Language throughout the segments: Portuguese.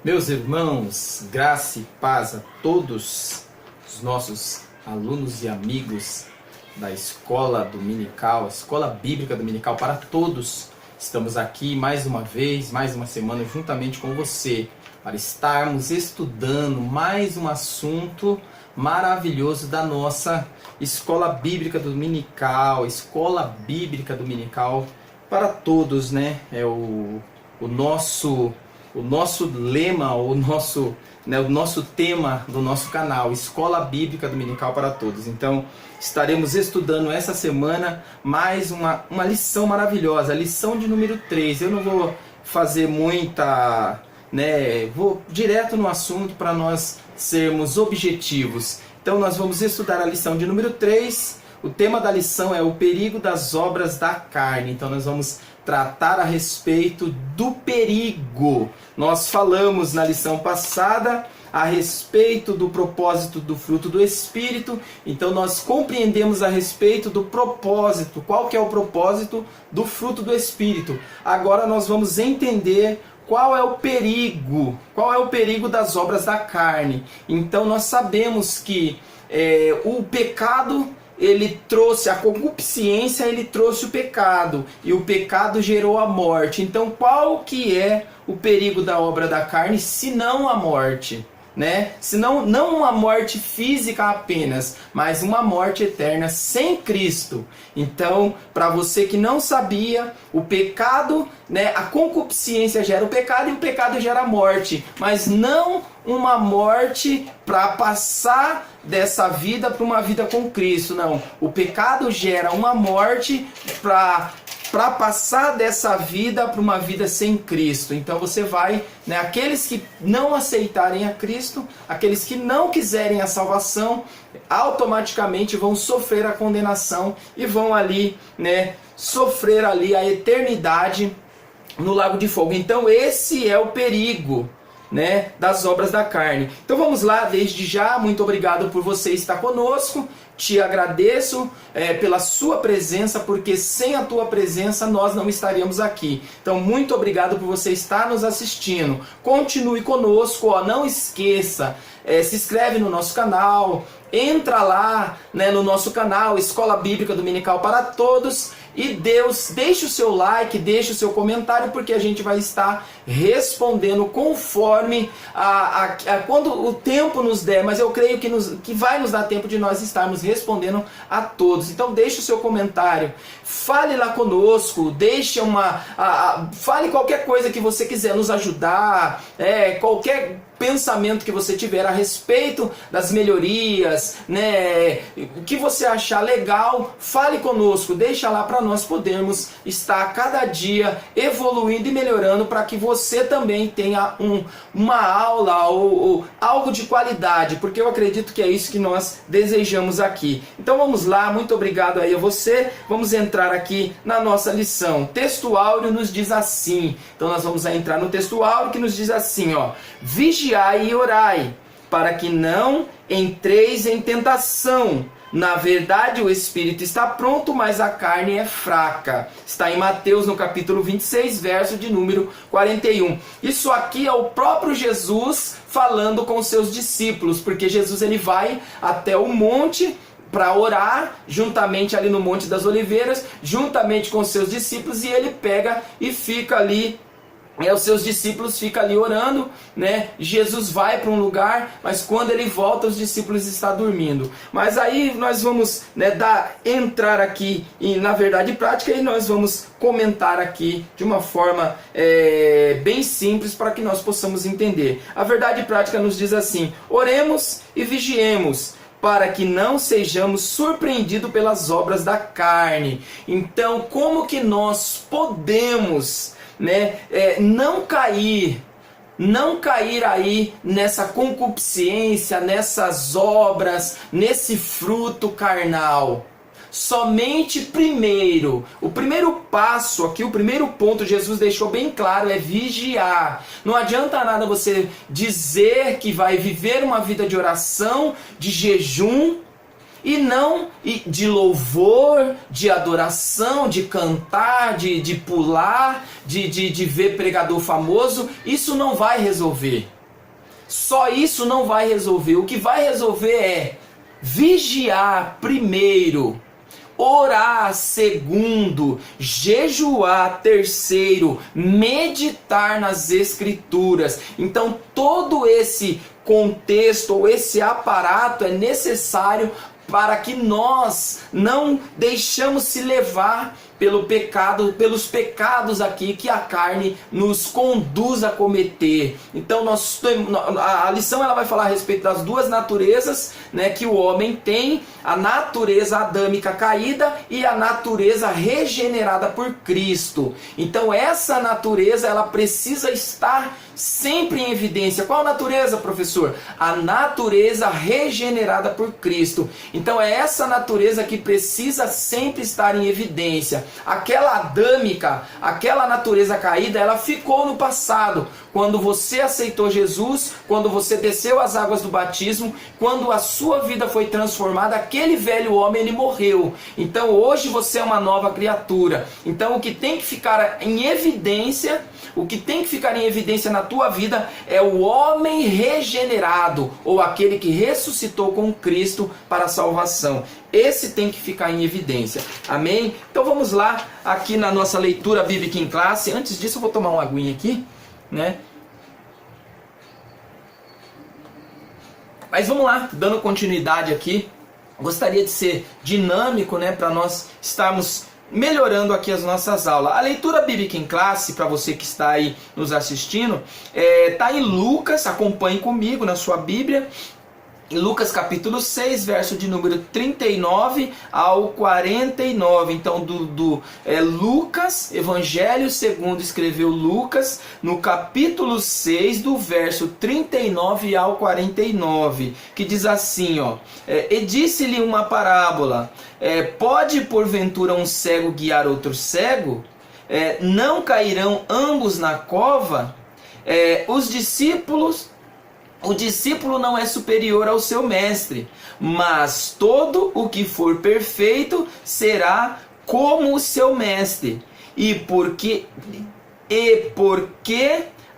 Meus irmãos, graça e paz a todos os nossos alunos e amigos da Escola Dominical, Escola Bíblica Dominical para todos. Estamos aqui mais uma vez, mais uma semana juntamente com você para estarmos estudando mais um assunto maravilhoso da nossa Escola Bíblica Dominical, Escola Bíblica Dominical para todos, né? É o nosso lema, o nosso tema do nosso canal, Escola Bíblica Dominical para Todos. Então, estaremos estudando essa semana mais uma lição maravilhosa, a lição de número 3. Eu não vou fazer muita, vou direto no assunto para nós sermos objetivos. Então, nós vamos estudar a lição de número 3. O tema da lição é o perigo das obras da carne. Então, nós vamos tratar a respeito do perigo. Nós falamos na lição passada a respeito do propósito do fruto do Espírito. Então nós compreendemos a respeito do propósito. Qual que é o propósito do fruto do Espírito? Agora nós vamos entender qual é o perigo. Qual é o perigo das obras da carne? Então nós sabemos que o pecado, ele trouxe a concupiscência, ele trouxe o pecado, e o pecado gerou a morte. Então qual que é o perigo da obra da carne, se não a morte? Senão, não uma morte física apenas, mas uma morte eterna sem Cristo. Então, para você que não sabia, o pecado, a concupiscência gera o pecado e o pecado gera a morte, mas não uma morte para passar dessa vida para uma vida com Cristo, não. O pecado gera uma morte para passar dessa vida para uma vida sem Cristo. Então você vai, aqueles que não aceitarem a Cristo, aqueles que não quiserem a salvação, automaticamente vão sofrer a condenação e vão ali, sofrer ali a eternidade no lago de fogo. Então esse é o perigo, das obras da carne. Então vamos lá, desde já, muito obrigado por você estar conosco. Te agradeço pela sua presença, porque sem a tua presença nós não estaríamos aqui. Então muito obrigado por você estar nos assistindo. Continue conosco, não esqueça, se inscreve no nosso canal, entra lá no nosso canal, Escola Bíblica Dominical para Todos. E deixe o seu like, deixe o seu comentário, porque a gente vai estar respondendo conforme quando o tempo nos der, mas eu creio que vai nos dar tempo de nós estarmos respondendo a todos. Então deixe o seu comentário, fale lá conosco, fale qualquer coisa que você quiser nos ajudar, qualquer pensamento que você tiver a respeito das melhorias, o que você achar legal, fale conosco, deixa lá para nós podermos estar cada dia evoluindo e melhorando, para que você também tenha uma aula ou algo de qualidade, porque eu acredito que é isso que nós desejamos aqui. Então vamos lá, muito obrigado aí a você. Vamos entrar aqui na nossa lição. Texto áureo nos diz assim. Então nós vamos entrar no texto áureo que nos diz assim, vigiai e orai, para que não entreis em tentação. Na verdade, o espírito está pronto, mas a carne é fraca. Está em Mateus, no capítulo 26, verso de número 41. Isso aqui é o próprio Jesus falando com os seus discípulos, porque Jesus ele vai até o monte para orar, juntamente ali no Monte das Oliveiras, juntamente com os seus discípulos, e ele pega e fica ali. Os seus discípulos ficam ali orando, Jesus vai para um lugar, mas quando ele volta, os discípulos estão dormindo. Mas aí nós vamos entrar aqui na verdade prática, e nós vamos comentar aqui de uma forma bem simples, para que nós possamos entender. A verdade prática nos diz assim: oremos e vigiemos, para que não sejamos surpreendidos pelas obras da carne. Então, como que nós podemos não cair aí nessa concupiscência, nessas obras, nesse fruto carnal? Somente o primeiro passo aqui, o primeiro ponto, Jesus deixou bem claro, é vigiar. Não adianta nada você dizer que vai viver uma vida de oração, de jejum, e não de louvor, de adoração, de cantar, de pular, de ver pregador famoso. Isso não vai resolver. Só isso não vai resolver. O que vai resolver é vigiar primeiro, orar segundo, jejuar terceiro, meditar nas Escrituras. Então todo esse contexto ou esse aparato é necessário para que nós não deixamos se levar pelo pecado, pelos pecados aqui que a carne nos conduz a cometer. Então a lição ela vai falar a respeito das duas naturezas, né, que o homem tem: a natureza adâmica caída e a natureza regenerada por Cristo. Então essa natureza ela precisa estar sempre em evidência. Qual natureza, professor? A natureza regenerada por Cristo. Então é essa natureza que precisa sempre estar em evidência. Aquela adâmica, aquela natureza caída, ela ficou no passado. Quando você aceitou Jesus, quando você desceu as águas do batismo, quando a sua vida foi transformada, aquele velho homem ele morreu. Então hoje você é uma nova criatura. Então o que tem que ficar em evidência, na tua vida é o homem regenerado, ou aquele que ressuscitou com Cristo para a salvação. Esse tem que ficar em evidência. Amém? Então vamos lá, aqui na nossa leitura bíblica em classe. Antes disso eu vou tomar uma aguinha aqui, né? Mas vamos lá, dando continuidade aqui. Gostaria de ser dinâmico, né, para nós estarmos melhorando aqui as nossas aulas. A leitura bíblica em classe, para você que está aí nos assistindo, está em Lucas. Acompanhe comigo na sua Bíblia. Lucas capítulo 6, verso de número 39 ao 49. Então Lucas, Evangelho segundo escreveu Lucas, no capítulo 6, do verso 39 ao 49, que diz assim, ó: e disse-lhe uma parábola: pode porventura um cego guiar outro cego? Não cairão ambos na cova? O discípulo não é superior ao seu mestre, mas todo o que for perfeito será como o seu mestre. E porque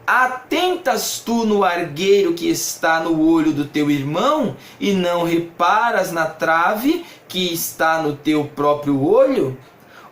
atentas tu no argueiro que está no olho do teu irmão, e não reparas na trave que está no teu próprio olho?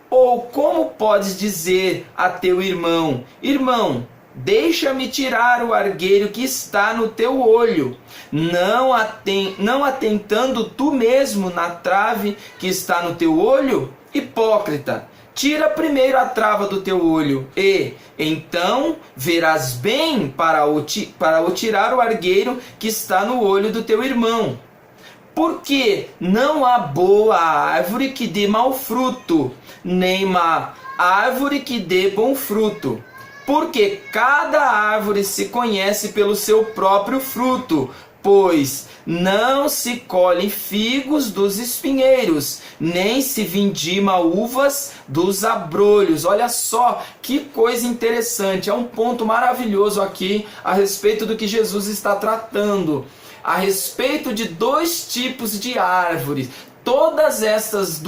Ou como podes dizer a teu irmão: irmão, deixa-me tirar o argueiro que está no teu olho, não atentando tu mesmo na trave que está no teu olho? Hipócrita, tira primeiro a trava do teu olho, e então verás bem para tirar o argueiro que está no olho do teu irmão. Porque não há boa árvore que dê mau fruto, nem má árvore que dê bom fruto. Porque cada árvore se conhece pelo seu próprio fruto, pois não se colhem figos dos espinheiros, nem se vindima uvas dos abrolhos. Olha só que coisa interessante, é um ponto maravilhoso aqui a respeito do que Jesus está tratando, a respeito de dois tipos de árvores. Todas essas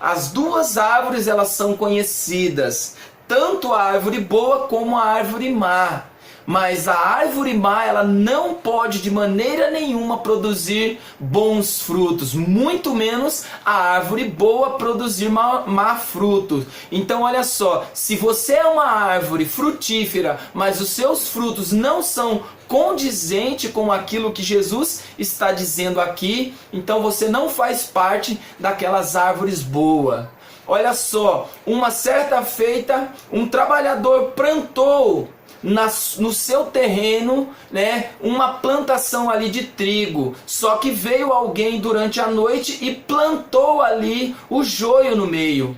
as duas árvores, elas são conhecidas, tanto a árvore boa como a árvore má. Mas a árvore má, ela não pode de maneira nenhuma produzir bons frutos, muito menos a árvore boa produzir má frutos. Então olha só, se você é uma árvore frutífera, mas os seus frutos não são condizentes com aquilo que Jesus está dizendo aqui, então você não faz parte daquelas árvores boas. Olha só, uma certa feita, um trabalhador plantou no seu terreno, né, uma plantação ali de trigo. Só que veio alguém durante a noite e plantou ali o joio no meio.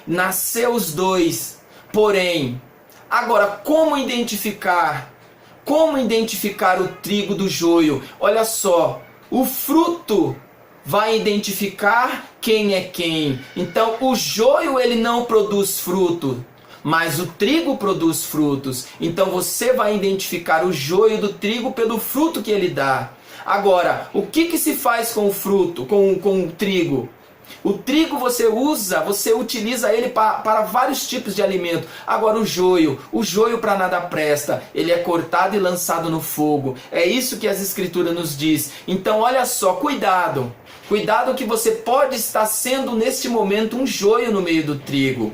Nasceu os dois. Porém, agora como identificar? Como identificar o trigo do joio? Olha só, o fruto vai identificar quem é quem. Então o joio ele não produz fruto, mas o trigo produz frutos. Então você vai identificar o joio do trigo pelo fruto que ele dá. Agora, o que se faz com o fruto, com o trigo? O trigo você utiliza ele para vários tipos de alimento. Agora o joio para nada presta. Ele é cortado e lançado no fogo. É isso que as escrituras nos diz. Então olha só, cuidado. Cuidado que você pode estar sendo neste momento um joio no meio do trigo.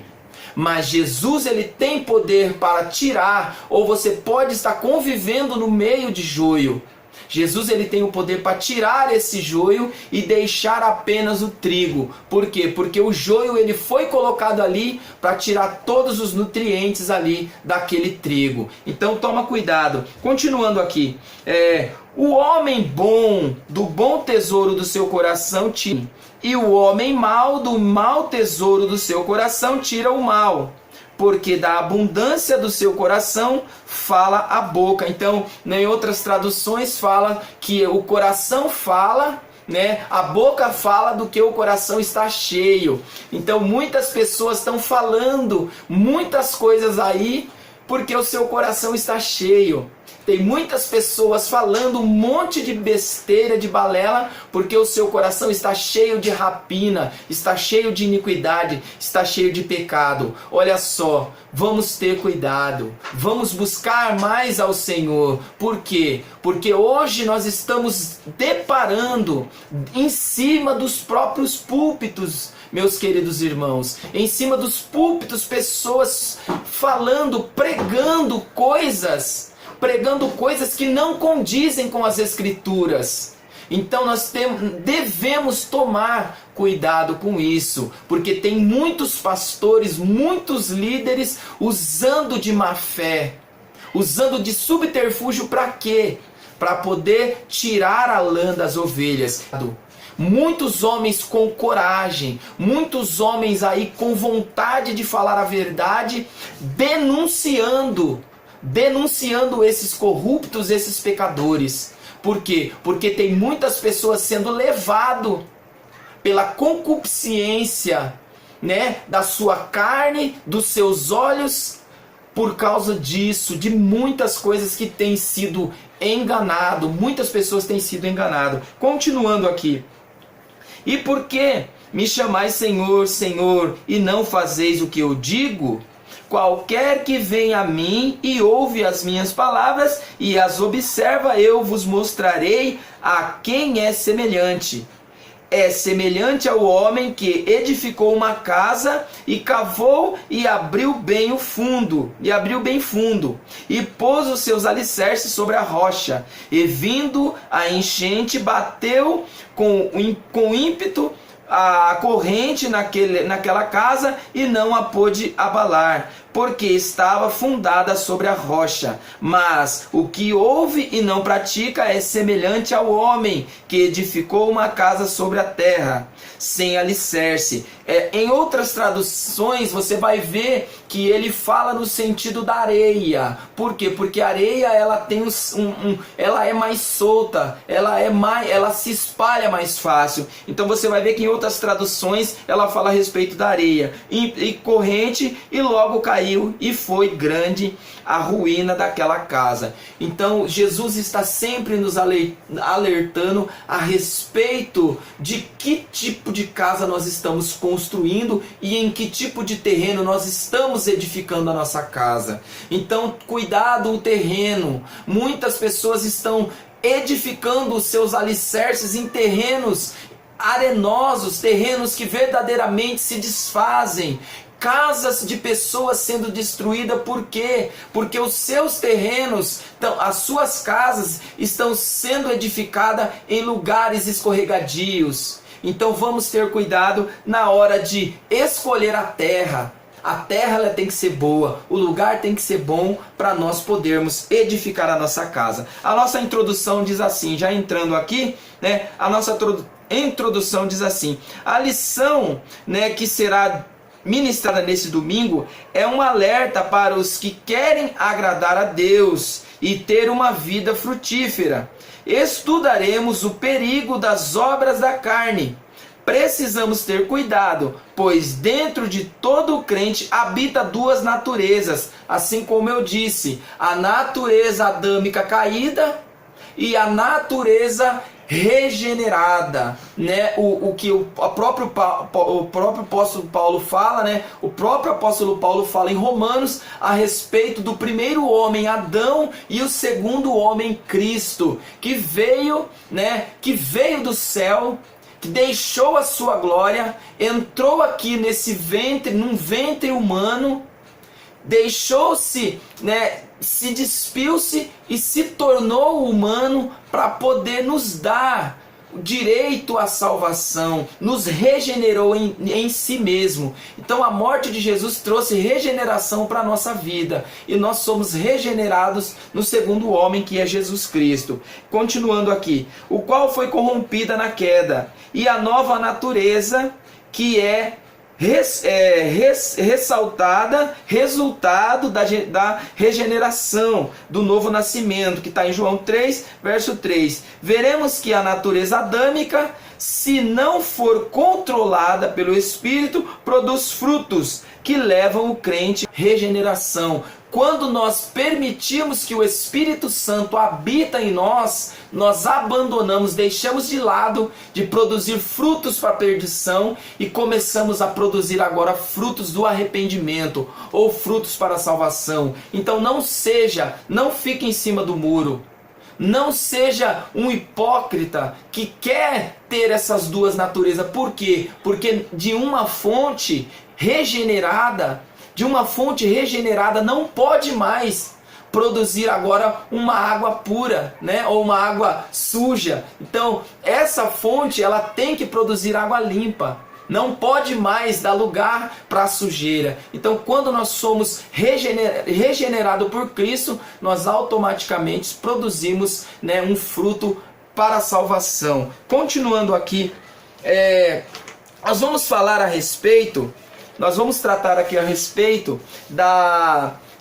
Mas Jesus ele tem poder para tirar, ou você pode estar convivendo no meio de joio. Jesus ele tem o poder para tirar esse joio e deixar apenas o trigo. Por quê? Porque o joio ele foi colocado ali para tirar todos os nutrientes ali daquele trigo. Então toma cuidado. Continuando aqui. O homem bom, do bom tesouro do seu coração tira, e o homem mau, do mau tesouro do seu coração tira o mal. Porque da abundância do seu coração fala a boca. Então, em outras traduções fala que o coração fala, né? A boca fala do que o coração está cheio. Então, muitas pessoas estão falando muitas coisas aí porque o seu coração está cheio. Tem muitas pessoas falando um monte de besteira, de balela, porque o seu coração está cheio de rapina, está cheio de iniquidade, está cheio de pecado. Olha só, vamos ter cuidado, vamos buscar mais ao Senhor. Por quê? Porque hoje nós estamos deparando em cima dos próprios púlpitos, meus queridos irmãos, em cima dos púlpitos, pessoas falando, pregando coisas que não condizem com as Escrituras. Então nós devemos tomar cuidado com isso, porque tem muitos pastores, muitos líderes usando de má fé, usando de subterfúgio para quê? Para poder tirar a lã das ovelhas. Muitos homens com coragem, muitos homens aí com vontade de falar a verdade, denunciando esses corruptos, esses pecadores. Por quê? Porque tem muitas pessoas sendo levadas pela concupiscência, né, da sua carne, dos seus olhos, por causa disso, de muitas coisas que têm sido enganado, muitas pessoas têm sido enganadas. Continuando aqui. E por que me chamais Senhor, Senhor, e não fazeis o que eu digo? Qualquer que vem a mim e ouve as minhas palavras e as observa, eu vos mostrarei a quem é semelhante. É semelhante ao homem que edificou uma casa e cavou e abriu bem fundo, e pôs os seus alicerces sobre a rocha. E vindo a enchente, bateu com ímpeto a corrente naquela casa e não a pôde abalar, porque estava fundada sobre a rocha. Mas o que ouve e não pratica é semelhante ao homem que edificou uma casa sobre a terra, sem alicerce. Em outras traduções você vai ver que ele fala no sentido da areia. Por quê? Porque a areia ela tem ela é mais solta, ela se espalha mais fácil. Então você vai ver que em outras traduções ela fala a respeito da areia e corrente, e logo caiu e foi grande a ruína daquela casa. Então Jesus está sempre nos alertando a respeito de que tipo de casa nós estamos construindo e em que tipo de terreno nós estamos edificando a nossa casa. Então cuidado o terreno. Muitas pessoas estão edificando os seus alicerces em terrenos arenosos, terrenos que verdadeiramente se desfazem. Casas de pessoas sendo destruídas, por quê? Porque os seus terrenos, as suas casas estão sendo edificadas em lugares escorregadios. Então vamos ter cuidado na hora de escolher a terra. A terra ela tem que ser boa, o lugar tem que ser bom para nós podermos edificar a nossa casa. A nossa introdução diz assim, já entrando aqui, né? A nossa introdução diz assim: a lição, né, que será ministrada nesse domingo é um alerta para os que querem agradar a Deus e ter uma vida frutífera. Estudaremos o perigo das obras da carne. Precisamos ter cuidado, pois dentro de todo crente habita duas naturezas, assim como eu disse, a natureza adâmica caída e a natureza regenerada, né? O que o próprio apóstolo Paulo fala, né? O próprio apóstolo Paulo fala em Romanos a respeito do primeiro homem, Adão, e o segundo homem, Cristo, que veio, né? Que veio do céu, que deixou a sua glória, entrou aqui nesse ventre, num ventre humano, deixou-se, né, se despiu-se e se tornou humano para poder nos dar o direito à salvação, nos regenerou em si mesmo. Então a morte de Jesus trouxe regeneração para a nossa vida, e nós somos regenerados no segundo homem, que é Jesus Cristo. Continuando aqui, o qual foi corrompida na queda, e a nova natureza que é ressaltada, resultado da regeneração, do novo nascimento, que está em João 3, verso 3. Veremos que a natureza adâmica, se não for controlada pelo Espírito, produz frutos que levam o crente à regeneração. Quando nós permitimos que o Espírito Santo habita em nós, nós abandonamos, deixamos de lado de produzir frutos para a perdição e começamos a produzir agora frutos do arrependimento ou frutos para a salvação. Então não fique em cima do muro. Não seja um hipócrita que quer ter essas duas naturezas. Por quê? Porque de uma fonte regenerada não pode mais produzir agora uma água pura, né? Ou uma água suja. Então essa fonte, ela tem que produzir água limpa. Não pode mais dar lugar para a sujeira. Então, quando nós somos regenerados por Cristo, nós automaticamente produzimos, né, um fruto para a salvação. Continuando aqui, nós vamos falar a respeito,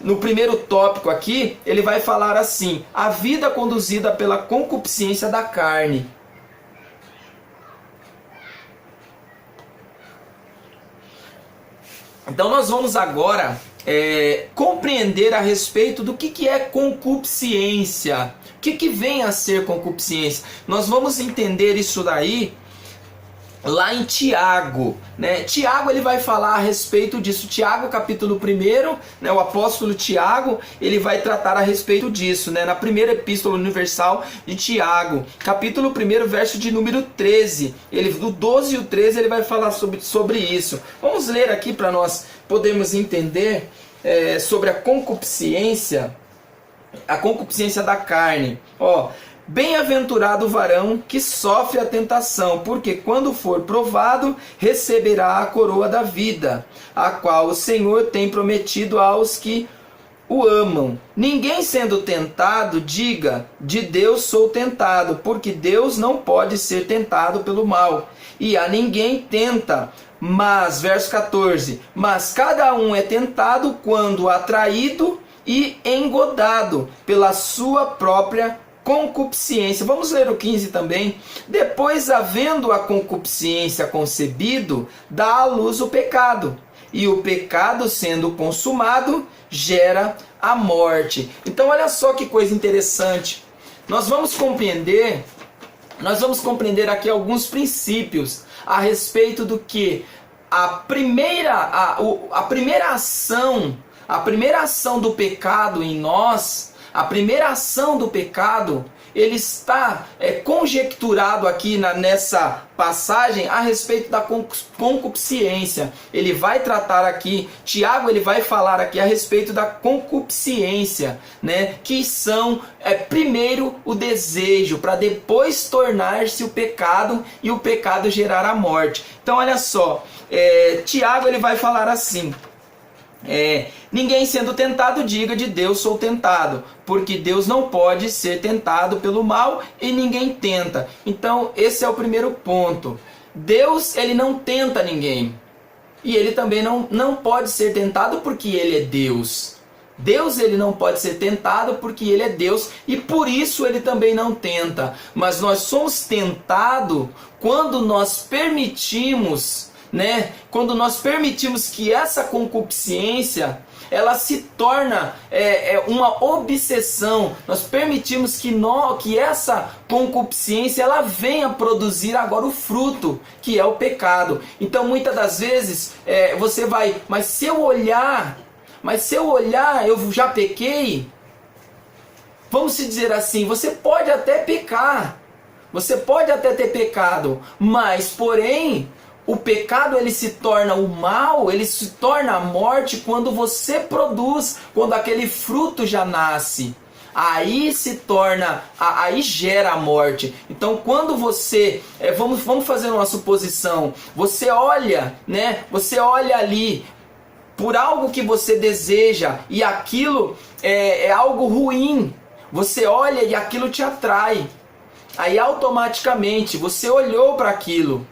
no primeiro tópico aqui, ele vai falar assim: a vida conduzida pela concupiscência da carne. Então nós vamos agora compreender a respeito do que é concupiscência. O que vem a ser concupiscência? Nós vamos entender isso daí lá em Tiago, né? Tiago, ele vai falar a respeito disso. Tiago, capítulo 1, né? O apóstolo Tiago, ele vai tratar a respeito disso, né? Na primeira epístola universal de Tiago, capítulo 1, verso de número 13, do 12 e o 13, ele vai falar sobre isso. Vamos ler aqui para nós podermos entender sobre a concupiscência da carne. Bem-aventurado o varão que sofre a tentação, porque quando for provado, receberá a coroa da vida, a qual o Senhor tem prometido aos que o amam. Ninguém sendo tentado, diga, de Deus sou tentado, porque Deus não pode ser tentado pelo mal. E a ninguém tenta, mas, verso 14, mas cada um é tentado quando atraído e engodado pela sua própria concupiscência. Vamos ler o 15 também. Depois, havendo a concupiscência concebido, dá à luz o pecado. E o pecado, sendo consumado, gera a morte. Então, olha só que coisa interessante. Nós vamos compreender aqui alguns princípios a respeito do que a primeira ação do pecado em nós. A primeira ação do pecado, ele está conjecturado aqui nessa passagem a respeito da concupiscência. Ele vai tratar aqui, Tiago, ele vai falar aqui a respeito da concupiscência, né? Que são primeiro o desejo, para depois tornar-se o pecado e o pecado gerar a morte. Então olha só, Tiago, ele vai falar assim: ninguém sendo tentado, diga, de Deus sou tentado, porque Deus não pode ser tentado pelo mal e ninguém tenta. Então esse é o primeiro ponto. Deus, ele não tenta ninguém, e ele também não pode ser tentado porque ele é Deus. Deus, ele não pode ser tentado porque ele é Deus, e por isso ele também não tenta. Mas nós somos tentados quando nós permitimos, né? Quando nós permitimos que essa concupiscência ela se torna uma obsessão. Nós permitimos que essa concupiscência ela venha produzir agora o fruto, que é o pecado. Então muitas das vezes você vai, mas se eu olhar eu já pequei. Vamos se dizer assim, você pode até pecar, você pode até ter pecado, mas porém o pecado ele se torna o mal, ele se torna a morte quando você produz, quando aquele fruto já nasce. Aí se torna, aí gera a morte. Então quando você, vamos fazer uma suposição, você olha, né? Você olha ali por algo que você deseja e aquilo é algo ruim. Você olha e aquilo te atrai. Aí automaticamente você olhou para aquilo.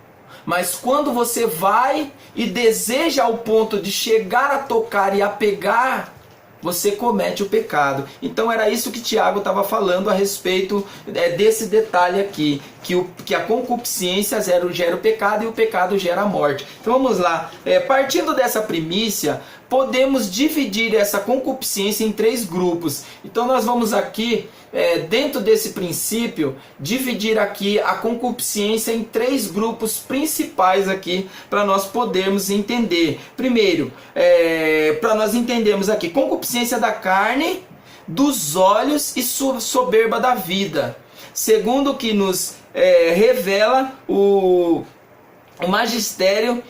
Mas quando você vai e deseja ao ponto de chegar a tocar e a pegar, você comete o pecado. Então era isso que Tiago estava falando a respeito desse detalhe aqui, que a concupiscência gera o pecado e o pecado gera a morte. Então vamos lá, partindo dessa primícia, podemos dividir essa concupiscência em 3 grupos. Então nós vamos aqui, dentro desse princípio, dividir aqui a concupiscência em 3 grupos principais aqui, para nós podermos entender. Primeiro, para nós entendermos aqui, concupiscência da carne, dos olhos e soberba da vida. Segundo o que nos revela o magistério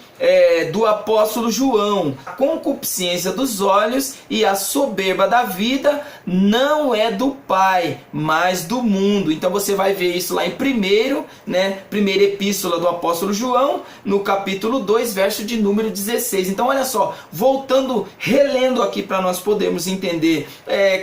do apóstolo João, a concupiscência dos olhos e a soberba da vida não é do Pai, mas do mundo. Então você vai ver isso lá em primeira epístola do apóstolo João, no capítulo 2, verso de número 16. Então olha só, voltando, relendo aqui para nós podermos entender,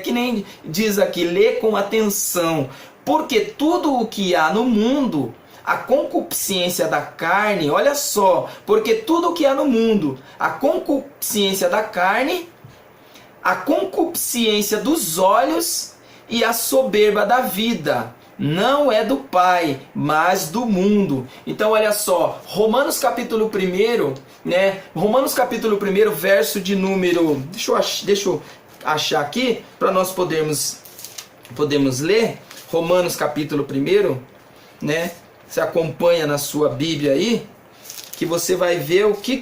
que nem diz aqui, lê com atenção, porque tudo o que há no mundo, a concupiscência da carne, olha só, porque tudo o que há no mundo, a concupiscência da carne, a concupiscência dos olhos e a soberba da vida, não é do Pai, mas do mundo. Então olha só, Romanos capítulo 1, né? Romanos capítulo 1, verso de número, deixa eu achar aqui, para nós podemos ler, Romanos capítulo 1, né? Você acompanha na sua Bíblia aí, que você vai ver o que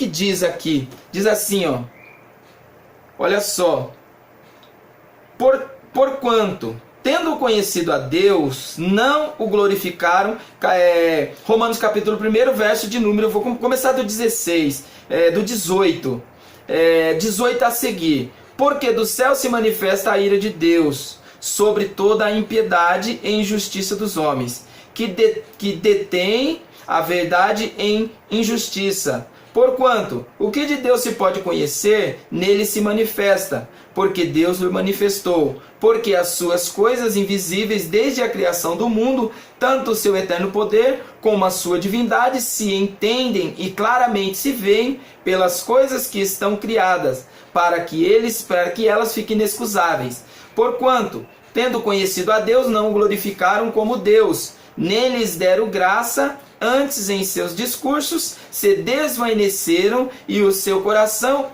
diz aqui. Diz assim, ó. Olha só. Porquanto, tendo conhecido a Deus, não o glorificaram. Romanos capítulo 1, verso de número, eu vou começar do 16, do 18. 18 a seguir. Porque do céu se manifesta a ira de Deus sobre toda a impiedade e injustiça dos homens, que detém a verdade em injustiça. Porquanto, o que de Deus se pode conhecer, nele se manifesta, porque Deus o manifestou. Porque as suas coisas invisíveis desde a criação do mundo, tanto o seu eterno poder como a sua divindade, se entendem e claramente se veem pelas coisas que estão criadas, para que elas fiquem inexcusáveis. Porquanto, tendo conhecido a Deus, não o glorificaram como Deus, nem lhes deram graça, antes em seus discursos se desvaneceram e o seu coração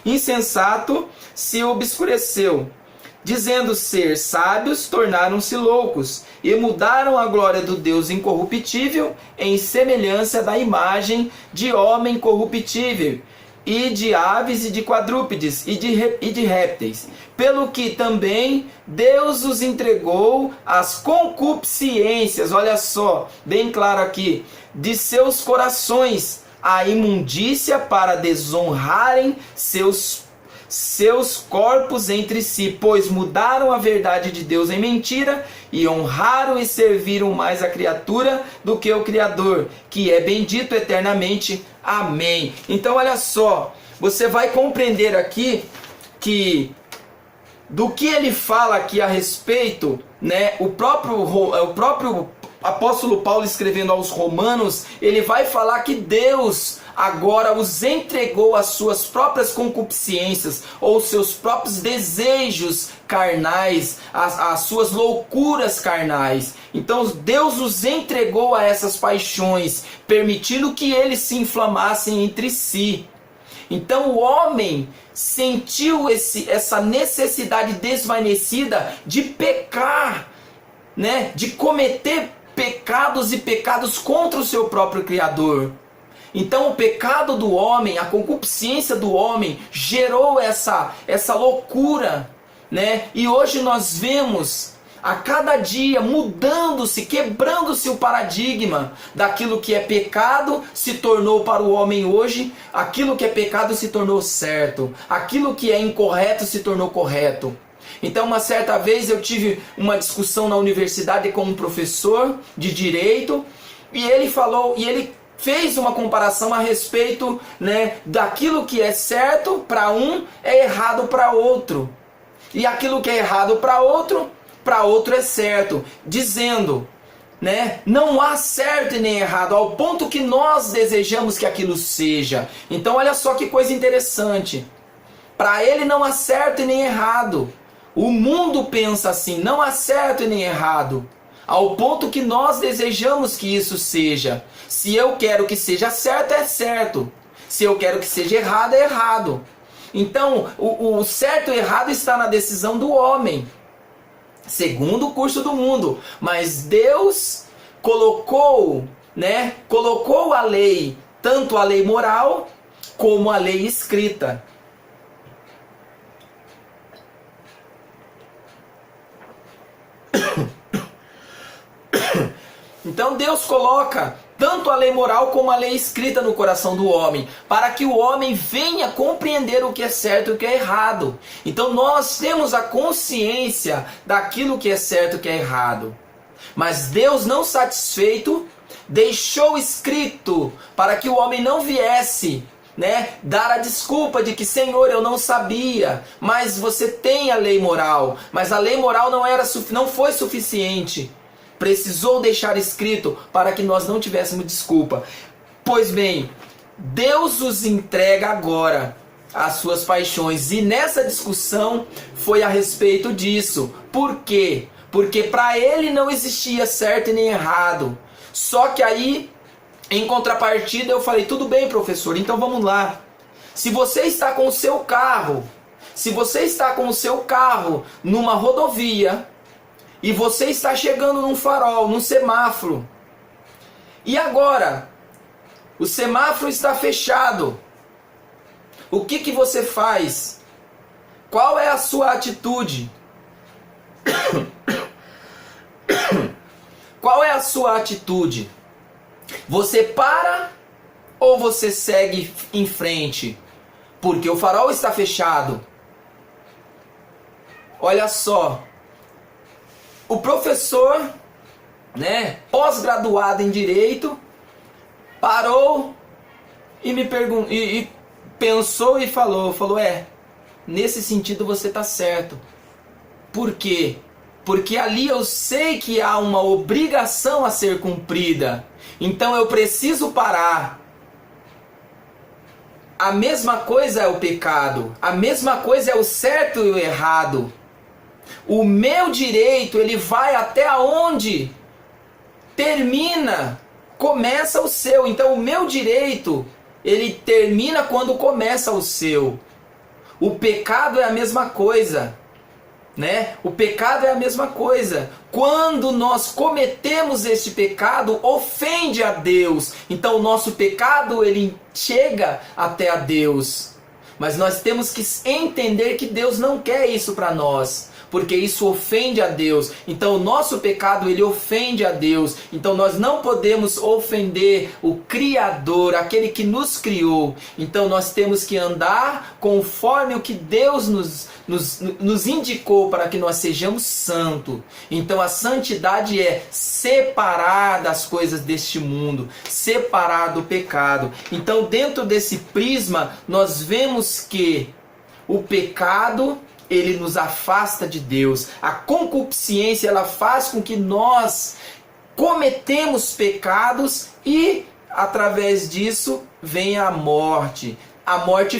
insensato se obscureceu. Dizendo ser sábios, tornaram-se loucos e mudaram a glória do Deus incorruptível em semelhança da imagem de homem corruptível, e de aves e de quadrúpedes e de répteis, pelo que também Deus os entregou às concupiscências, olha só, bem claro aqui, de seus corações, a imundícia, para desonrarem seus corpos entre si, pois mudaram a verdade de Deus em mentira, e honraram e serviram mais a criatura do que o Criador, que é bendito eternamente. Amém. Então olha só, você vai compreender aqui que do que ele fala aqui a respeito, né? O próprio apóstolo Paulo, escrevendo aos Romanos, ele vai falar que Deus agora os entregou às suas próprias concupiscências, ou seus próprios desejos carnais, às suas loucuras carnais. Então Deus os entregou a essas paixões, permitindo que eles se inflamassem entre si. Então o homem sentiu essa necessidade desvanecida de pecar, né? De cometer pecados e pecados contra o seu próprio Criador. Então o pecado do homem, a concupiscência do homem gerou essa loucura, né? E hoje nós vemos a cada dia mudando-se, quebrando-se o paradigma daquilo que é pecado se tornou para o homem hoje, aquilo que é pecado se tornou certo, aquilo que é incorreto se tornou correto. Então uma certa vez eu tive uma discussão na universidade com um professor de direito e ele fez uma comparação a respeito, né, daquilo que é certo para um é errado para outro. E aquilo que é errado para outro é certo, dizendo, né, não há certo e nem errado, ao ponto que nós desejamos que aquilo seja. Então olha só que coisa interessante. Para ele não há certo e nem errado. O mundo pensa assim, não há certo e nem errado, ao ponto que nós desejamos que isso seja. Se eu quero que seja certo, é certo. Se eu quero que seja errado, é errado. Então, o certo e errado está na decisão do homem, segundo o curso do mundo. Mas Deus colocou a lei, tanto a lei moral como a lei escrita. Então Deus coloca tanto a lei moral como a lei escrita no coração do homem, para que o homem venha compreender o que é certo e o que é errado. Então nós temos a consciência daquilo que é certo e o que é errado. Mas Deus, não satisfeito, deixou escrito para que o homem não viesse, né, dar a desculpa de que, Senhor, eu não sabia, mas você tem a lei moral. Mas a lei moral não foi suficiente. Precisou deixar escrito para que nós não tivéssemos desculpa. Pois bem, Deus os entrega agora às suas paixões. E nessa discussão foi a respeito disso. Por quê? Porque para ele não existia certo e nem errado. Só que aí, em contrapartida, eu falei, tudo bem, professor, então vamos lá. Se você está com o seu carro, numa rodovia, e você está chegando num farol, num semáforo, e agora o semáforo está fechado, o que você faz? Qual é a sua atitude? Qual é a sua atitude? Você para ou você segue em frente? Porque o farol está fechado. Olha só. O professor, né, pós-graduado em Direito, parou e me perguntou, e pensou e falou, nesse sentido você está certo. Por quê? Porque ali eu sei que há uma obrigação a ser cumprida. Então eu preciso parar. A mesma coisa é o pecado. A mesma coisa é o certo e o errado. O meu direito, ele vai até onde começa o seu. Então o meu direito, ele termina quando começa o seu. O pecado é a mesma coisa, né? O pecado é a mesma coisa. Quando nós cometemos este pecado, ofende a Deus. Então o nosso pecado, ele chega até a Deus. Mas nós temos que entender que Deus não quer isso para nós, porque isso ofende a Deus. Então o nosso pecado, ele ofende a Deus. Então nós não podemos ofender o Criador, aquele que nos criou. Então nós temos que andar conforme o que Deus nos indicou para que nós sejamos santos. Então a santidade é separar das coisas deste mundo, separar do pecado. Então dentro desse prisma nós vemos que o pecado, ele nos afasta de Deus. A concupiscência, ela faz com que nós cometemos pecados e através disso vem a morte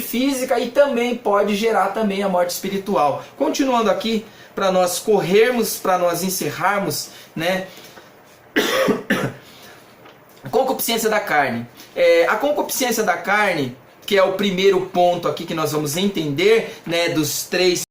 física e também pode gerar também a morte espiritual. Continuando aqui, para nós corrermos, para nós encerrarmos, né? Concupiscência da carne. A concupiscência da carne, que é o primeiro ponto aqui que nós vamos entender, né, dos três.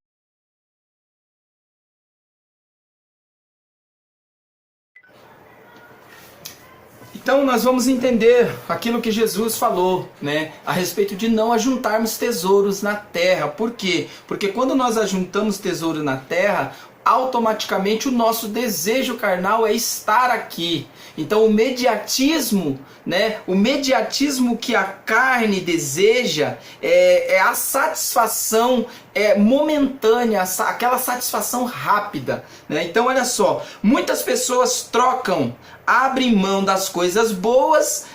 Então nós vamos entender aquilo que Jesus falou, né, a respeito de não ajuntarmos tesouros na terra. Por quê? Porque quando nós ajuntamos tesouro na terra, automaticamente o nosso desejo carnal é estar aqui. Então o mediatismo, né, o mediatismo que a carne deseja é a satisfação momentânea, aquela satisfação rápida, né? Então olha só, muitas pessoas abrem mão das coisas boas,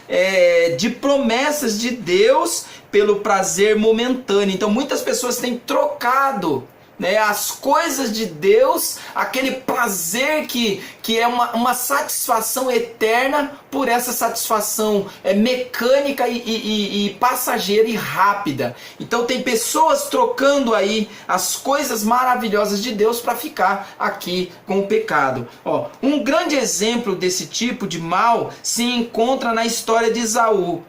de promessas de Deus pelo prazer momentâneo. Então muitas pessoas têm trocado, né, as coisas de Deus, aquele prazer que é uma satisfação eterna, por essa satisfação mecânica e passageira e rápida. Então tem pessoas trocando aí as coisas maravilhosas de Deus para ficar aqui com o pecado. Ó, um grande exemplo desse tipo de mal se encontra na história de Esaú.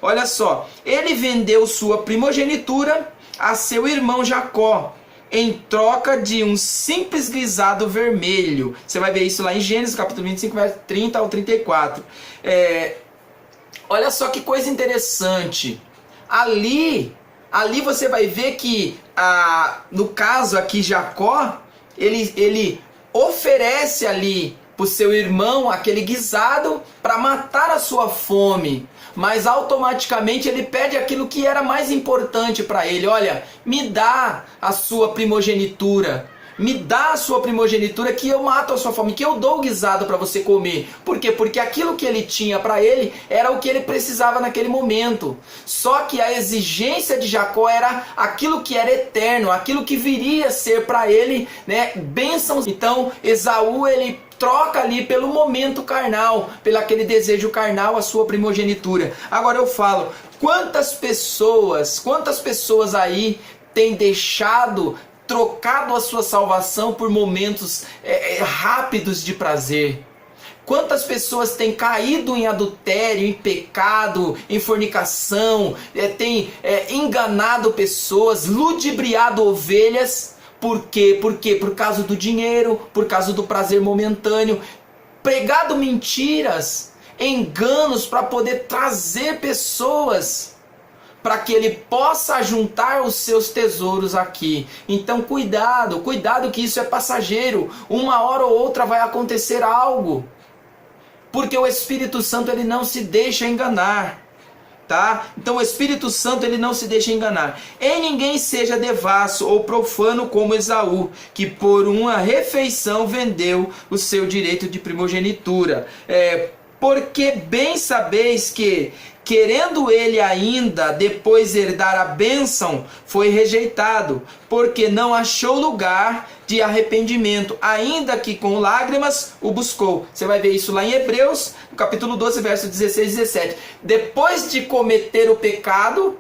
Olha só, ele vendeu sua primogenitura a seu irmão Jacó, em troca de um simples guisado vermelho. Você vai ver isso lá em Gênesis, capítulo 25, verso 30 ao 34. Olha só que coisa interessante. Ali você vai ver que, no caso aqui, Jacó, ele oferece ali para o seu irmão aquele guisado para matar a sua fome. Mas automaticamente ele pede aquilo que era mais importante para ele. Olha, me dá a sua primogenitura. Me dá a sua primogenitura que eu mato a sua fome, que eu dou o guisado para você comer. Por quê? Porque aquilo que ele tinha para ele era o que ele precisava naquele momento. Só que a exigência de Jacó era aquilo que era eterno, aquilo que viria a ser para ele, né, bênçãos. Então Esaú, ele troca ali pelo momento carnal, pelo aquele desejo carnal, a sua primogenitura. Agora eu falo, quantas pessoas aí têm trocado a sua salvação por momentos rápidos de prazer? Quantas pessoas têm caído em adultério, em pecado, em fornicação, têm enganado pessoas, ludibriado ovelhas? Por quê? Por causa do dinheiro, por causa do prazer momentâneo, pregado mentiras, enganos para poder trazer pessoas para que ele possa juntar os seus tesouros aqui. Então cuidado que isso é passageiro. Uma hora ou outra vai acontecer algo, porque o Espírito Santo, ele não se deixa enganar. Tá? Então o Espírito Santo, ele não se deixa enganar. E ninguém seja devasso ou profano como Esaú, que por uma refeição vendeu o seu direito de primogenitura. Porque bem sabeis que, querendo ele ainda depois herdar a bênção, foi rejeitado, porque não achou lugar de arrependimento, ainda que com lágrimas o buscou. Você vai ver isso lá em Hebreus, no capítulo 12, verso 16 e 17. Depois de cometer o pecado,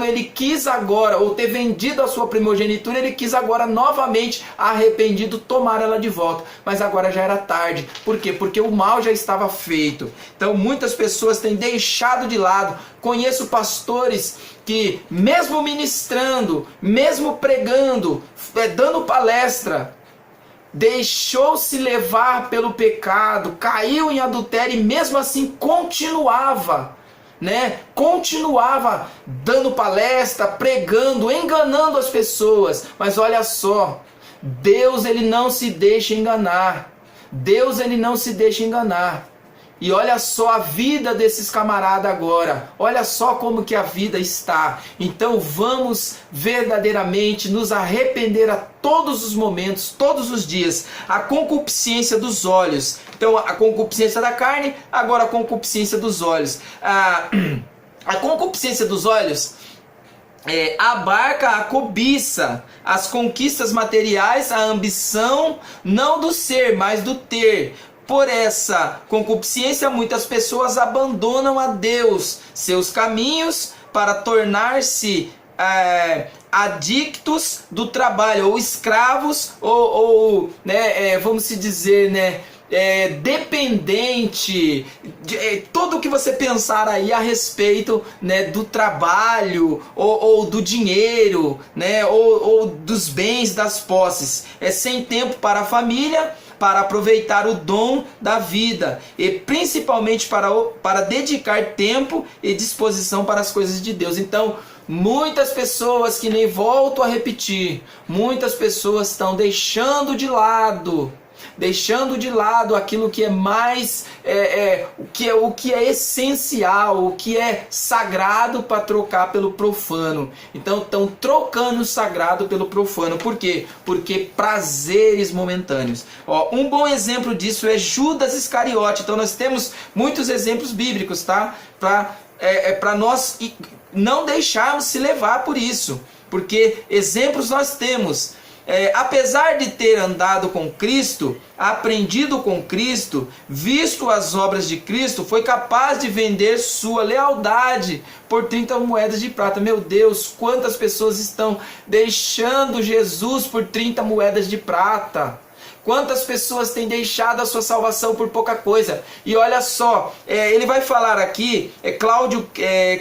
ele quis agora, ou ter vendido a sua primogenitura, ele quis agora novamente, arrependido, tomar ela de volta. Mas agora já era tarde. Por quê? Porque o mal já estava feito. Então muitas pessoas têm deixado de lado. Conheço pastores que, mesmo ministrando, mesmo pregando, dando palestra, deixou-se levar pelo pecado, caiu em adultério e mesmo assim continuava dando palestra, pregando, enganando as pessoas. Mas olha só, Deus, ele não se deixa enganar. E olha só a vida desses camaradas agora. Olha só como que a vida está. Então vamos verdadeiramente nos arrepender a todos os momentos, todos os dias. A concupiscência dos olhos. Então a concupiscência da carne, agora a concupiscência dos olhos. A concupiscência dos olhos abarca a cobiça, as conquistas materiais, a ambição, não do ser, mas do ter. por essa concupiscência, muitas pessoas abandonam a Deus, seus caminhos, para tornar-se adictos do trabalho, ou escravos, ou vamos se dizer, dependente de tudo que você pensar aí a respeito, do trabalho ou do dinheiro, ou dos bens, das posses, sem tempo para a família, para aproveitar o dom da vida e principalmente para dedicar tempo e disposição para as coisas de Deus. Então, muitas pessoas, que nem volto a repetir, muitas pessoas estão deixando de lado aquilo que é mais o que é essencial, o que é sagrado, para trocar pelo profano. Então estão trocando o sagrado pelo profano. Por quê? Porque prazeres momentâneos. Um bom exemplo disso é Judas Iscariote. Então nós temos muitos exemplos bíblicos, tá? Para nós não deixarmos se levar por isso, porque exemplos nós temos. Apesar de ter andado com Cristo, aprendido com Cristo, visto as obras de Cristo, foi capaz de vender sua lealdade por 30 moedas de prata. Meu Deus, quantas pessoas estão deixando Jesus por 30 moedas de prata? Quantas pessoas têm deixado a sua salvação por pouca coisa? E olha só, ele vai falar aqui, Cláudio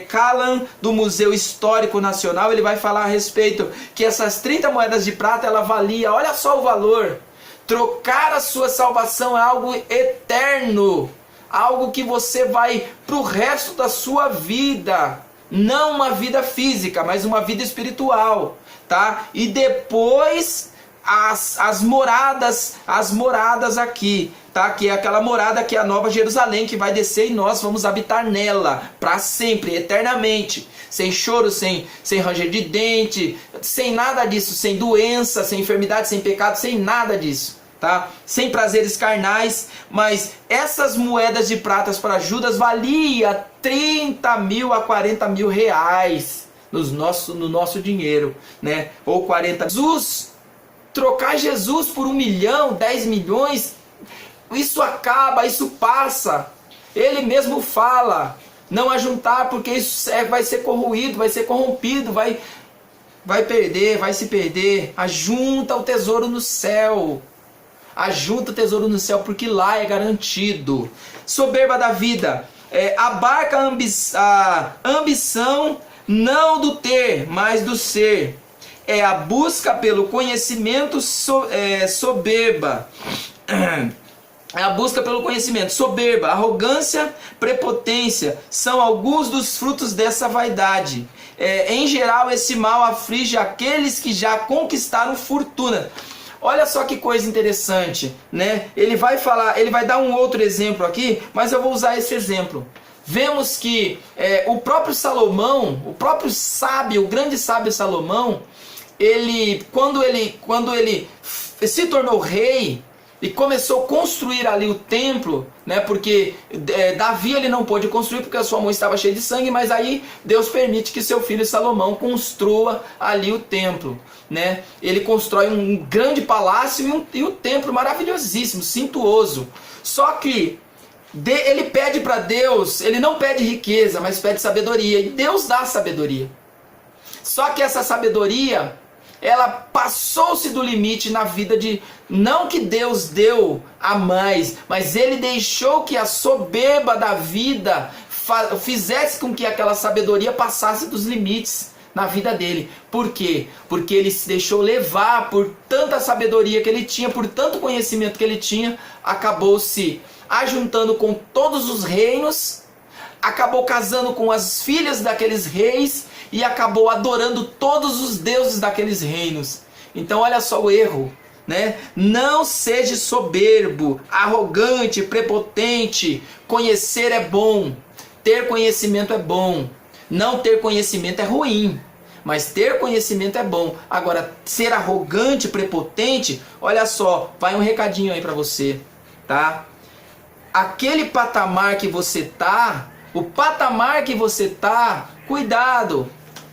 Callan, do Museu Histórico Nacional, ele vai falar a respeito que essas 30 moedas de prata, ela valia, olha só o valor. Trocar a sua salvação é algo eterno, algo que você vai para o resto da sua vida. Não uma vida física, mas uma vida espiritual, tá? E depois as moradas aqui, tá? Que é aquela morada que é a Nova Jerusalém, que vai descer e nós vamos habitar nela para sempre, eternamente, sem choro, sem ranger de dente, sem nada disso, sem doença, sem enfermidade, sem pecado, sem nada disso, tá? Sem prazeres carnais. Mas essas moedas de pratas para Judas valia 30 mil a 40 mil reais no nosso dinheiro, ou 40. Trocar Jesus por 1 milhão, 10 milhões, isso acaba, isso passa. Ele mesmo fala, não ajuntar, porque isso vai ser corroído, vai ser corrompido, vai perder, vai se perder. Ajunta o tesouro no céu. Ajunta o tesouro no céu, porque lá é garantido. Soberba da vida, abarca a ambição, não do ter, mas do ser. É a busca pelo conhecimento soberba. É a busca pelo conhecimento. Soberba, arrogância, prepotência são alguns dos frutos dessa vaidade. Em geral, esse mal aflige aqueles que já conquistaram fortuna. Olha só que coisa interessante, Ele vai dar um outro exemplo aqui, mas eu vou usar esse exemplo. Vemos que o próprio Salomão, o próprio sábio, o grande sábio Salomão, quando ele se tornou rei e começou a construir ali o templo, porque Davi ele não pôde construir porque a sua mão estava cheia de sangue, mas aí Deus permite que seu filho Salomão construa ali o templo, Ele constrói um grande palácio e um templo maravilhosíssimo, suntuoso. Só que ele pede para Deus, ele não pede riqueza, mas pede sabedoria, e Deus dá sabedoria. Só que essa sabedoria, ela passou-se do limite na vida não que Deus deu a mais, mas ele deixou que a soberba da vida fizesse com que aquela sabedoria passasse dos limites na vida dele. Por quê? Porque ele se deixou levar por tanta sabedoria que ele tinha, por tanto conhecimento que ele tinha, acabou se ajuntando com todos os reinos, acabou casando com as filhas daqueles reis e acabou adorando todos os deuses daqueles reinos. Então olha só o erro, Não seja soberbo, arrogante, prepotente. Conhecer é bom, ter conhecimento é bom. Não ter conhecimento é ruim, mas ter conhecimento é bom. Agora, ser arrogante, prepotente, olha só, vai um recadinho aí para você, tá? Aquele patamar que você tá, o patamar que você tá, cuidado.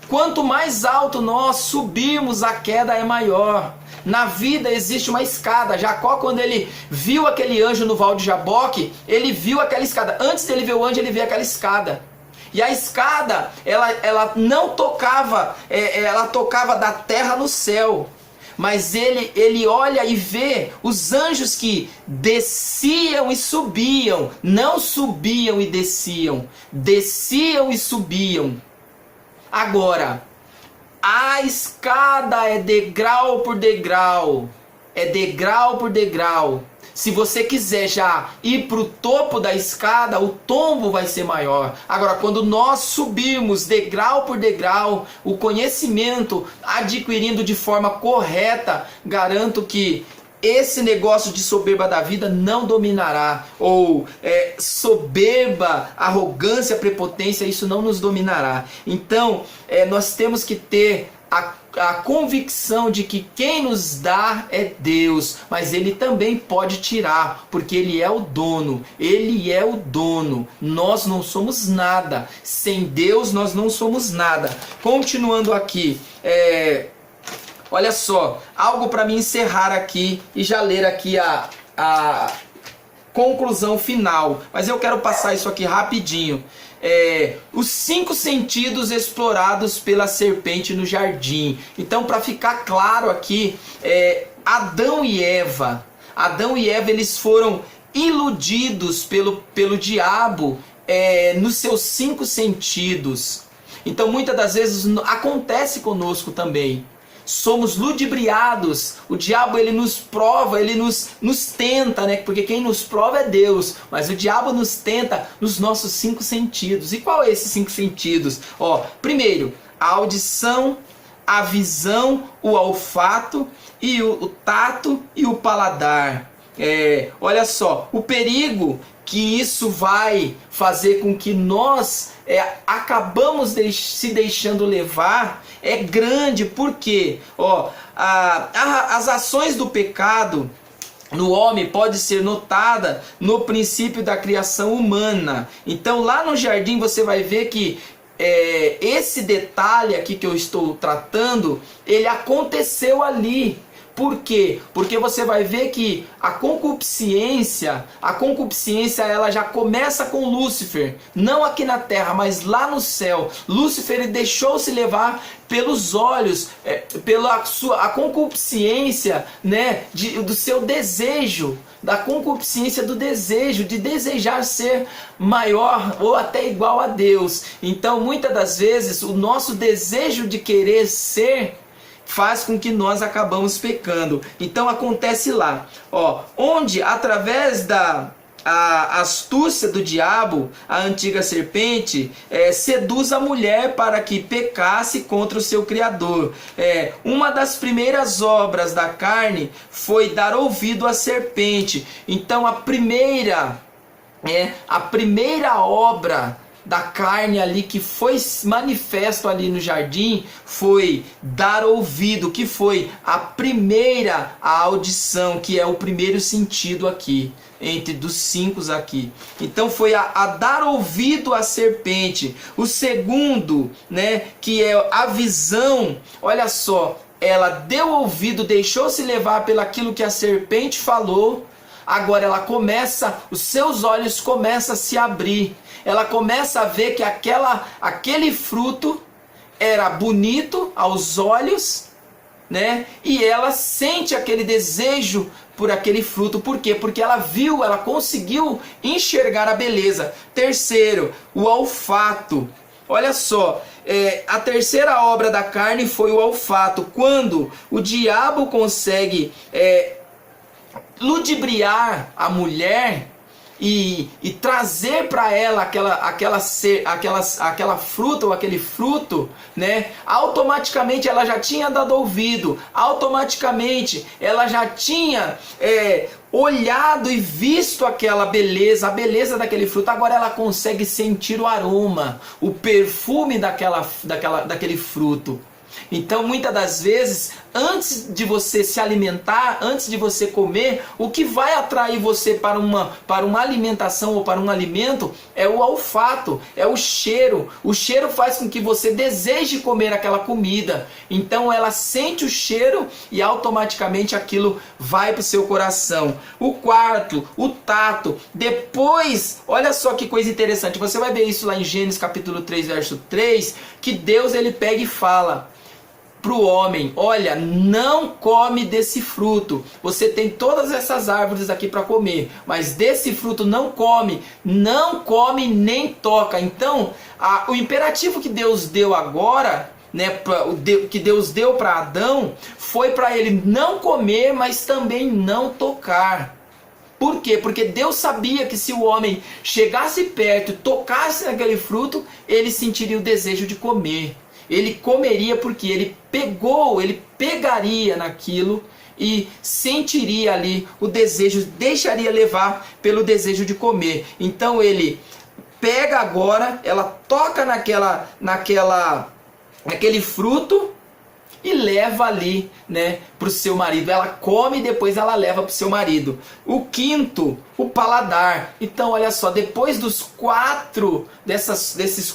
Quanto mais alto nós subirmos, a queda é maior. Na vida existe uma escada. Jacó, quando ele viu aquele anjo no Val de Jaboque, ele viu aquela escada. Antes dele ver o anjo, ele viu aquela escada. E a escada, ela não tocava, ela tocava da terra no céu. Mas ele olha e vê os anjos que desciam e subiam. Não subiam e desciam. Desciam e subiam. Agora, a escada é degrau por degrau. É degrau por degrau. Se você quiser já ir para o topo da escada, o tombo vai ser maior. Agora, quando nós subirmos degrau por degrau, o conhecimento adquirindo de forma correta, garanto que esse negócio de soberba da vida não dominará. Ou soberba, arrogância, prepotência, isso não nos dominará. Então, nós temos que ter a convicção de que quem nos dá é Deus, mas Ele também pode tirar, porque Ele é o dono. Ele é o dono. Nós não somos nada. Sem Deus nós não somos nada. Continuando aqui, olha só, algo para me encerrar aqui e já ler aqui a conclusão final. Mas eu quero passar isso aqui rapidinho. Os 5 sentidos explorados pela serpente no jardim. Então, para ficar claro aqui, Adão e Eva, eles foram iludidos pelo diabo nos seus 5 sentidos. Então, muitas das vezes acontece conosco também. Somos ludibriados. O diabo, ele nos prova, ele nos tenta, né? Porque quem nos prova é Deus. Mas o diabo nos tenta nos nossos 5 sentidos. E qual é esses 5 sentidos? Primeiro, a audição, a visão, o olfato, e o tato e o paladar. Olha só, o perigo que isso vai fazer com que nós acabamos se deixando levar é grande. Porque as ações do pecado no homem pode ser notada no princípio da criação humana. Então lá no jardim você vai ver que esse detalhe aqui que eu estou tratando, ele aconteceu ali. Por quê? Porque você vai ver que a concupiscência ela já começa com Lúcifer, não aqui na terra, mas lá no céu. Lúcifer, ele deixou-se levar pelos olhos, a concupiscência, né, do seu desejo, da concupiscência do desejo, de desejar ser maior ou até igual a Deus. Então, muitas das vezes, o nosso desejo de querer ser faz com que nós acabamos pecando. Então acontece lá, onde através da astúcia do diabo, a antiga serpente seduz a mulher para que pecasse contra o seu Criador. Uma das primeiras obras da carne foi dar ouvido à serpente. Então a primeira obra da carne ali que foi manifesto ali no jardim foi dar ouvido, que foi a audição, que é o primeiro sentido aqui, entre dos 5 aqui. Então foi a dar ouvido à serpente. O segundo, né, que é a visão. Olha só, ela deu ouvido, deixou-se levar pelaquilo que a serpente falou. Agora os seus olhos começam a se abrir. Ela começa a ver que aquele fruto era bonito aos olhos, né? E ela sente aquele desejo por aquele fruto. Por quê? Porque ela conseguiu enxergar a beleza. Terceiro, o olfato. Olha só, a terceira obra da carne foi o olfato. Quando o diabo consegue ludibriar a mulher e trazer para ela aquela fruta ou aquele fruto, né? Automaticamente ela já tinha dado ouvido, automaticamente ela já tinha olhado e visto aquela beleza, a beleza daquele fruto. Agora ela consegue sentir o aroma, o perfume daquele fruto. Então, muitas das vezes, antes de você se alimentar, antes de você comer, o que vai atrair você para uma alimentação ou para um alimento é o olfato, é o cheiro. O cheiro faz com que você deseje comer aquela comida. Então, ela sente o cheiro e automaticamente aquilo vai para o seu coração. O quarto, o tato. Depois, olha só que coisa interessante. Você vai ver isso lá em Gênesis capítulo 3, verso 3, que Deus ele pega e fala para o homem: olha, não come desse fruto. Você tem todas essas árvores aqui para comer, mas desse fruto não come nem toca. Então, o imperativo que Deus deu agora, né, que Deus deu para Adão, foi para ele não comer, mas também não tocar. Por quê? Porque Deus sabia que se o homem chegasse perto e tocasse naquele fruto, ele sentiria o desejo de comer. Ele comeria porque ele pegaria naquilo e sentiria ali o desejo, deixaria levar pelo desejo de comer. Então ele pega agora, ela toca naquele fruto e leva ali, né, para o seu marido. Ela come e depois ela leva para o seu marido. O quinto, o paladar. Então, olha só, depois desses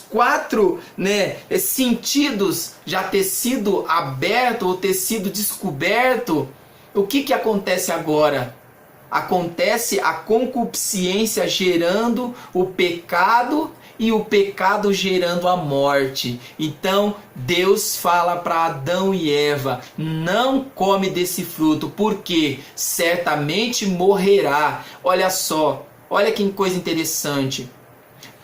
quatro, né, sentidos já ter sido aberto ou ter sido descoberto, o que acontece agora? Acontece a concupiscência gerando o pecado e o pecado gerando a morte. Então Deus fala para Adão e Eva: não come desse fruto, porque certamente morrerá. Olha só, olha que coisa interessante.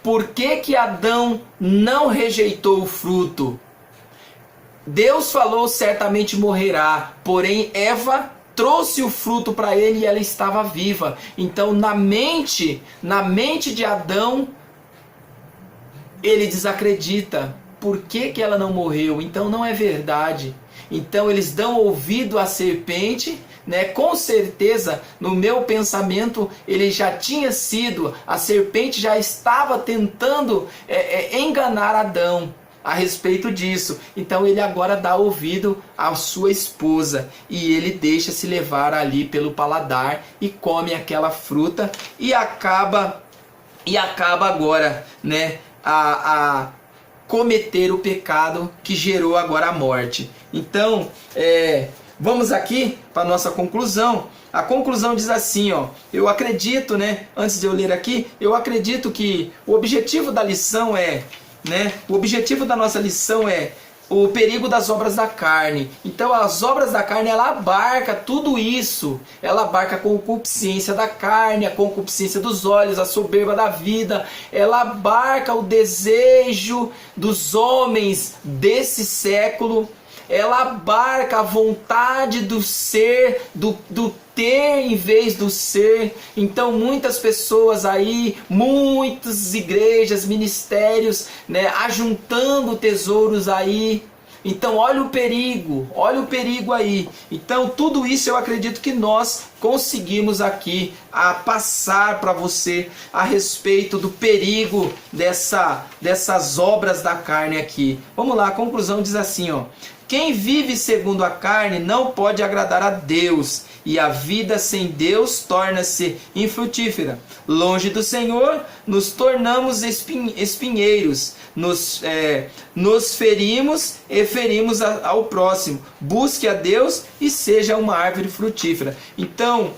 Por que Adão não rejeitou o fruto? Deus falou: certamente morrerá, porém Eva trouxe o fruto para ele e ela estava viva. Então na mente de Adão, ele desacredita. Por que ela não morreu? Então não é verdade. Então eles dão ouvido à serpente, né? Com certeza, no meu pensamento, ele já tinha sido, a serpente já estava tentando enganar Adão a respeito disso. Então ele agora dá ouvido à sua esposa e ele deixa se levar ali pelo paladar e come aquela fruta e acaba agora, né, a cometer o pecado que gerou agora a morte. Então, vamos aqui para a nossa conclusão. A conclusão diz assim, ó: eu acredito, né, antes de eu ler aqui, eu acredito que o objetivo da lição o objetivo da nossa lição é o perigo das obras da carne. Então as obras da carne, ela abarca tudo isso. Ela abarca a concupiscência da carne, a concupiscência dos olhos, a soberba da vida. Ela abarca o desejo dos homens desse século. Ela abarca a vontade do ser, do ter em vez do ser. Então muitas pessoas aí, muitas igrejas, ministérios, né, ajuntando tesouros aí. Então olha o perigo aí. Então tudo isso eu acredito que nós conseguimos aqui passar para você a respeito do perigo dessas obras da carne aqui. Vamos lá, a conclusão diz assim, ó: quem vive segundo a carne não pode agradar a Deus, e a vida sem Deus torna-se infrutífera. Longe do Senhor, nos tornamos espinheiros, nos ferimos e ferimos ao próximo. Busque a Deus e seja uma árvore frutífera. Então,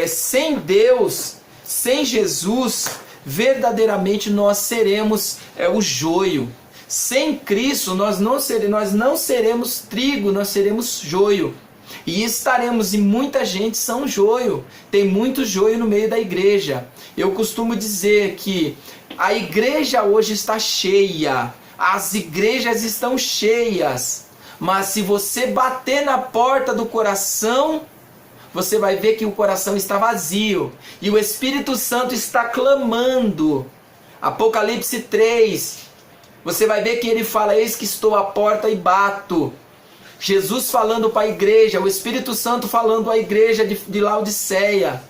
sem Deus, sem Jesus, verdadeiramente nós seremos o joio. Sem Cristo nós não seremos trigo, nós seremos joio. E estaremos, e muita gente são joio. Tem muito joio no meio da igreja. Eu costumo dizer que a igreja hoje está cheia. As igrejas estão cheias. Mas se você bater na porta do coração, você vai ver que o coração está vazio. E o Espírito Santo está clamando. Apocalipse 3. Você vai ver que ele fala: eis que estou à porta e bato. Jesus falando para a igreja, o Espírito Santo falando à igreja de Laodiceia.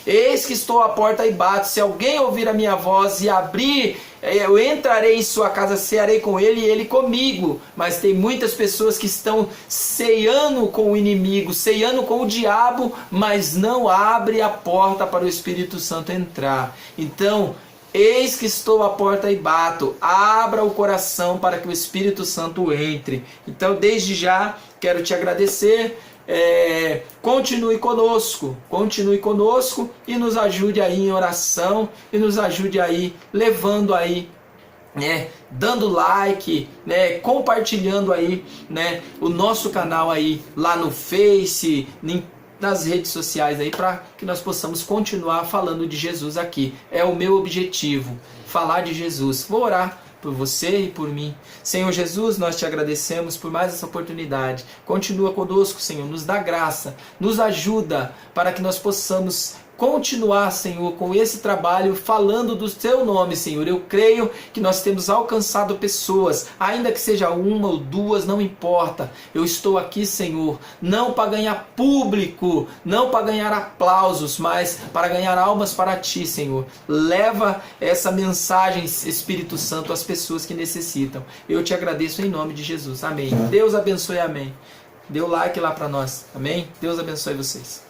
Eis que estou à porta e bato. Se alguém ouvir a minha voz e abrir, eu entrarei em sua casa, cearei com ele e ele comigo. Mas tem muitas pessoas que estão ceando com o inimigo, ceando com o diabo, mas não abre a porta para o Espírito Santo entrar. Então, eis que estou à porta e bato. Abra o coração para que o Espírito Santo entre. Então, desde já, quero te agradecer. Continue conosco e nos ajude aí em oração e nos ajude aí levando aí, dando like, compartilhando aí, o nosso canal aí lá no Face, nas redes sociais aí, para que nós possamos continuar falando de Jesus aqui. É o meu objetivo, falar de Jesus. Vou orar por você e por mim. Senhor Jesus, nós te agradecemos por mais essa oportunidade. Continua conosco, Senhor, nos dá graça, nos ajuda para que nós possamos continuar, Senhor, com esse trabalho falando do Teu nome, Senhor. Eu creio que nós temos alcançado pessoas, ainda que seja uma ou duas, não importa. Eu estou aqui, Senhor, não para ganhar público, não para ganhar aplausos, mas para ganhar almas para Ti, Senhor. Leva essa mensagem, Espírito Santo, às pessoas que necessitam. Eu te agradeço em nome de Jesus. Amém. Deus abençoe, amém. Dê o like lá para nós. Amém. Deus abençoe vocês.